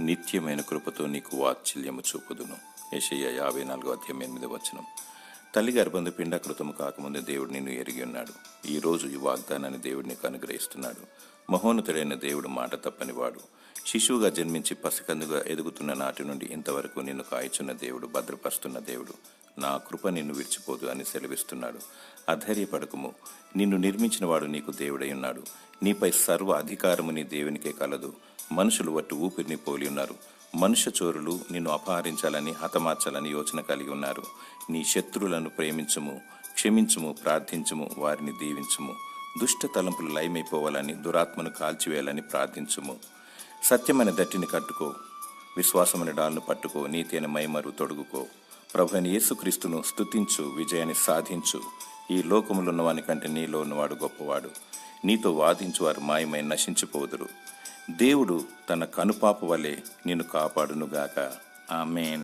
నిత్యమైన కృపతో నీకు వాత్సల్యము చూపుదును. యెషయా 54:8. తల్లి గర్భందు పిండాకృతము కాకముందు దేవుడు నిన్ను ఎరిగి ఉన్నాడు. ఈరోజు ఈ వాగ్దానాన్ని దేవుడు నీకు అనుగ్రహిస్తున్నాడు. మహోన్నతుడైన దేవుడు మాట తప్పనివాడు. శిశువుగా జన్మించి పసికందుగా ఎదుగుతున్న నాటి నుండి ఇంతవరకు నిన్ను కాయచున్న దేవుడు, భద్రపరుస్తున్న దేవుడు. నా కృప నిన్ను విడిచిపోదు అని సెలవిస్తున్నాడు. అధైర్యపడకుము, నిన్ను నిర్మించిన వాడు నీకు దేవుడై ఉన్నాడు. నీపై సర్వ అధికారము నీ దేవునికే కలదు. మనుషులు వట్టి ఊపిరిని పోలి ఉన్నారు. మనుష్య చోరులు నిన్ను అపహరించాలని, హతమార్చాలని యోచన కలిగి ఉన్నారు. నీ శత్రువులను ప్రేమించుము, క్షమించుము, ప్రార్థించుము, వారిని దీవించుము. దుష్ట తలంపులు లయమైపోవాలని, దురాత్మను కాల్చివేయాలని ప్రార్థించుము. సత్యమైన దట్టిని కట్టుకో, విశ్వాసమైన డాల్ను పట్టుకో, నీతి అయిన మైమరు తొడుగుకో. ప్రభు అయిన యేసుక్రీస్తును స్తుతించు, విజయాన్ని సాధించు. ఈ లోకములో ఉన్నవాని కంటే నీలో ఉన్నవాడు గొప్పవాడు. నీతో వాదించు వారు మాయమై నశించిపోదురు. దేవుడు తన కనుపాప వలె నిన్ను కాపాడునుగాక. ఆమేన్.